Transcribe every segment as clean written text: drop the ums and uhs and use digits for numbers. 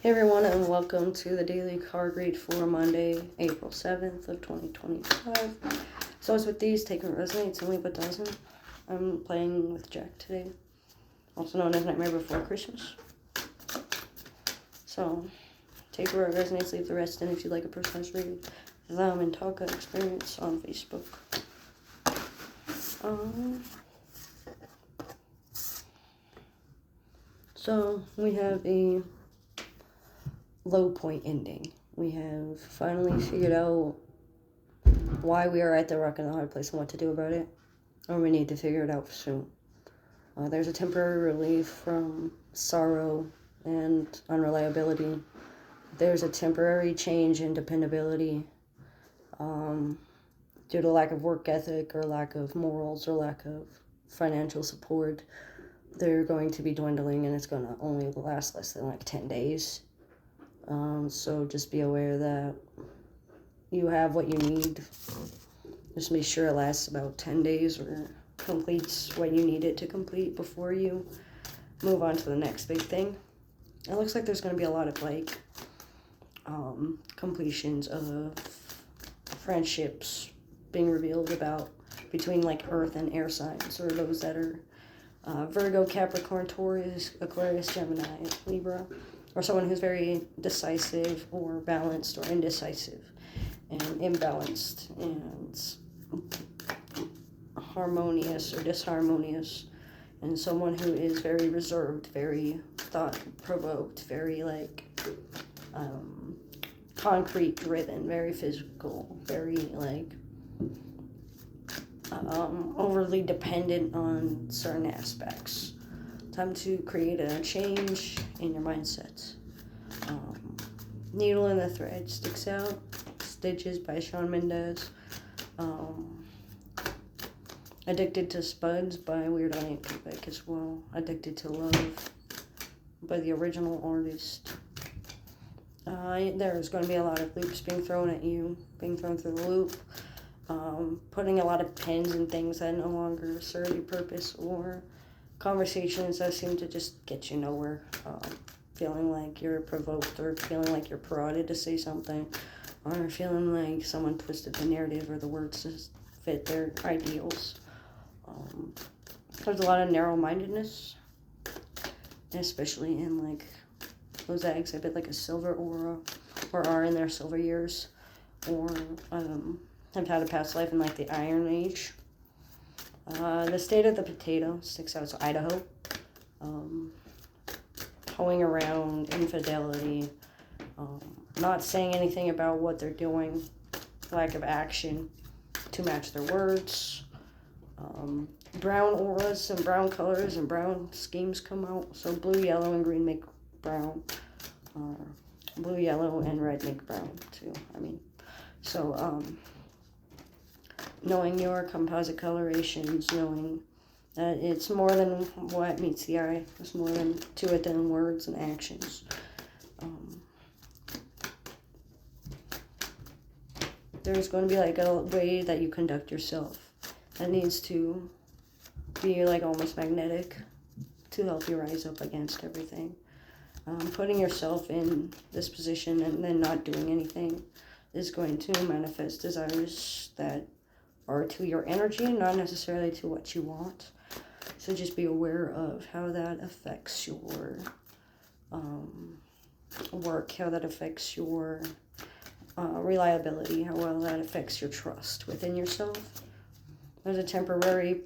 Hey everyone, and welcome to the daily card read for Monday, April 7th of 2025. So as with these, take what resonates and leave what doesn't. I'm playing with Jack today, also known as Nightmare Before Christmas. So take where it resonates, leave the rest, and if you'd like a personalized reading, them and Talk Experience on Facebook. So we have a low point ending. We have finally figured out why we are at the rock and the hard place and what to do about it, or we need to figure it out soon. There's a temporary relief from sorrow and unreliability. There's a temporary change in dependability due to lack of work ethic or lack of morals or lack of financial support. They're going to be dwindling, and it's going to only last less than 10 days. So just be aware that you have what you need. Just be sure it lasts about 10 days or completes what you need it to complete before you move on to the next big thing. It looks like there's going to be a lot of completions of friendships being revealed about between earth and air signs, or those that are Virgo, Capricorn, Taurus, Aquarius, Gemini, Libra, or someone who's very decisive or balanced or indecisive and imbalanced and harmonious or disharmonious, and someone who is very reserved, very thought-provoked, very concrete driven, very physical, very overly dependent on certain aspects. Time to create a change in your mindset. Needle in the Thread Sticks Out. Stitches by Shawn Mendes. Addicted to Spuds by Weird Al Yankovic as well. Addicted to Love by the original artist. There's going to be a lot of loops being thrown at you, being thrown through the loop. Putting a lot of pins in things that no longer serve your purpose, or conversations that seem to just get you nowhere. Feeling like you're provoked, or feeling like you're prodded to say something, or feeling like someone twisted the narrative or the words to fit their ideals. There's a lot of narrow-mindedness, especially in those that exhibit a silver aura, or are in their silver years, or have had a past life in the Iron Age. The State of the Potato sticks out. So Idaho. Hoeing around, infidelity, not saying anything about what they're doing, lack of action to match their words. Brown auras and brown colors and brown schemes come out. So blue, yellow, and green make brown. Blue, yellow, and red make brown too. Knowing your composite colorations, knowing that it's more than what meets the eye. There's more to it than words and actions. There's going to be a way that you conduct yourself that needs to be almost magnetic to help you rise up against everything. Putting yourself in this position and then not doing anything is going to manifest desires that are to your energy, not necessarily to what you want. So just be aware of how that affects your work, how that affects your reliability, how well that affects your trust within yourself. There's a temporary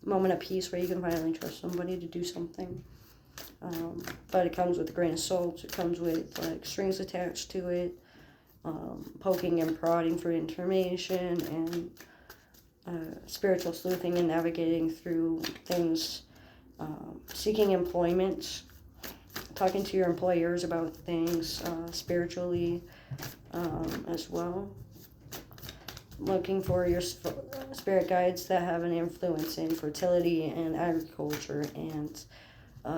moment of peace where you can finally trust somebody to do something. But it comes with a grain of salt. It comes with strings attached to it. Poking and prodding for information, and spiritual sleuthing and navigating through things, seeking employment, talking to your employers about things spiritually as well, looking for your spirit guides that have an influence in fertility and agriculture and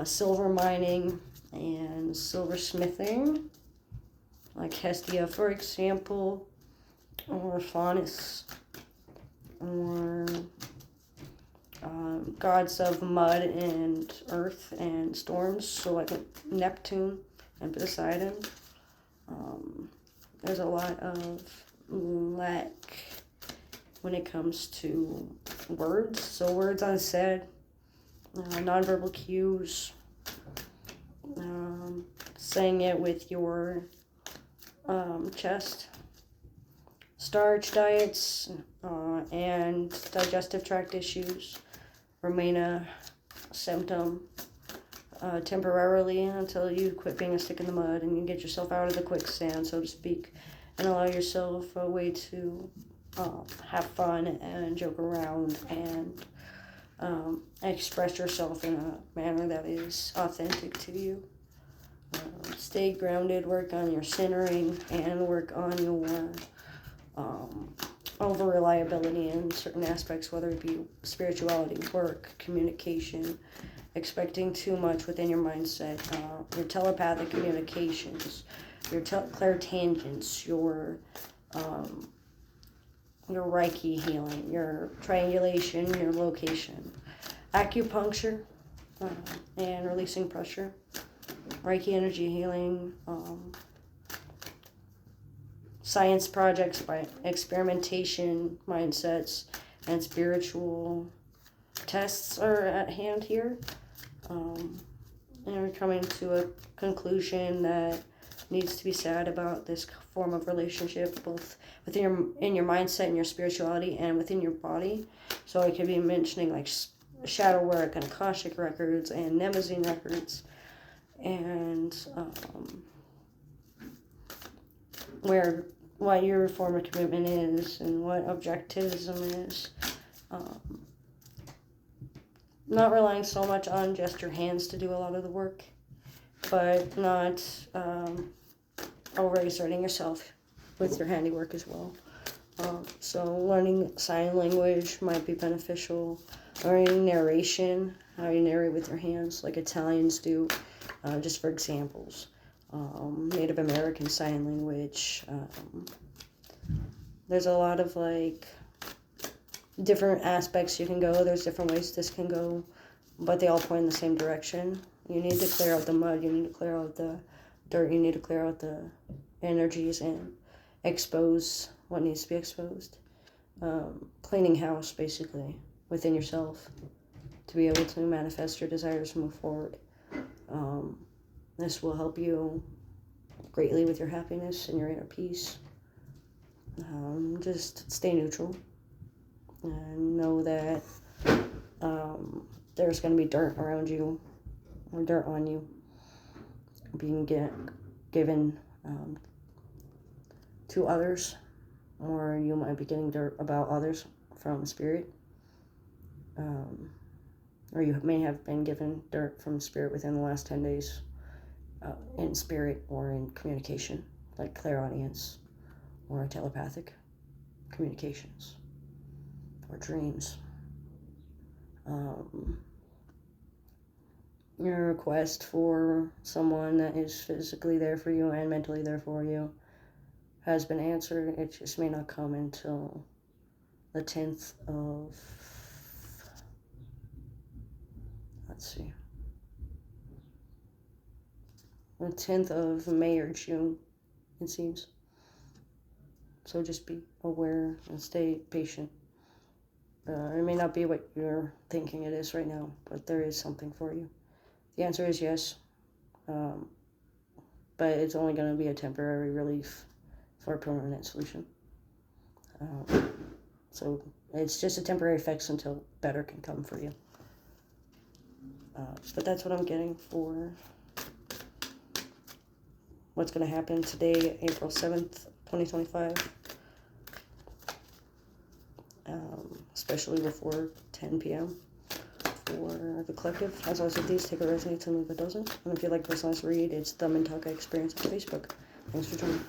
silver mining and silversmithing, like Hestia, for example, or Faunus, or gods of mud and earth and storms, so Neptune and Poseidon. There's a lot of lack when it comes to words. So words unsaid, nonverbal cues, saying it with your chest. Starch diets and digestive tract issues remain a symptom temporarily until you quit being a stick in the mud and you get yourself out of the quicksand, so to speak, and allow yourself a way to have fun and joke around and express yourself in a manner that is authentic to you. Stay grounded, work on your centering, and work on your over reliability in certain aspects, whether it be spirituality, work, communication, expecting too much within your mindset, your telepathic communications, your clairtangents, your Reiki healing, your triangulation, your location, acupuncture, and releasing pressure, Reiki energy healing, science projects by experimentation mindsets, and spiritual tests are at hand here. And we're coming to a conclusion that needs to be said about this form of relationship, both within your mindset and your spirituality and within your body. So I could be mentioning like shadow work and Akashic records and Nemazine records, and what your form of commitment is and what objectivism is. Not relying so much on just your hands to do a lot of the work, but not overexerting yourself with your handiwork as well. So learning sign language might be beneficial. Learning narration, how you narrate with your hands, like Italians do, just for examples. Native American Sign Language. There's a lot of like different aspects you can go. There's different ways this can go, but they all point in the same direction. You need to clear out the mud. You need to clear out the dirt. You need to clear out the energies and expose what needs to be exposed. Cleaning house, basically, within yourself to be able to manifest your desires and move forward. This will help you greatly with your happiness and your inner peace. Just stay neutral and know that there's going to be dirt around you or dirt on you being given to others, or you might be getting dirt about others from spirit, or you may have been given dirt from spirit within the last 10 days in spirit or in communication, like clairaudience or telepathic communications or dreams. Your request for someone that is physically there for you and mentally there for you has been answered. It just may not come until the 10th of, the 10th of May or June, it seems. So just be aware and stay patient. It may not be what you're thinking it is right now, but there is something for you. The answer is yes, but it's only going to be a temporary relief for a permanent solution. So it's just a temporary fix until better can come for you. But that's what I'm getting for what's going to happen today, April 7th, 2025. Especially before 10 p.m. for the collective. As always with these, take a resonates and leave a dozen. And if you'd like a personalized read, it's the Mintaka Experience on Facebook. Thanks for joining.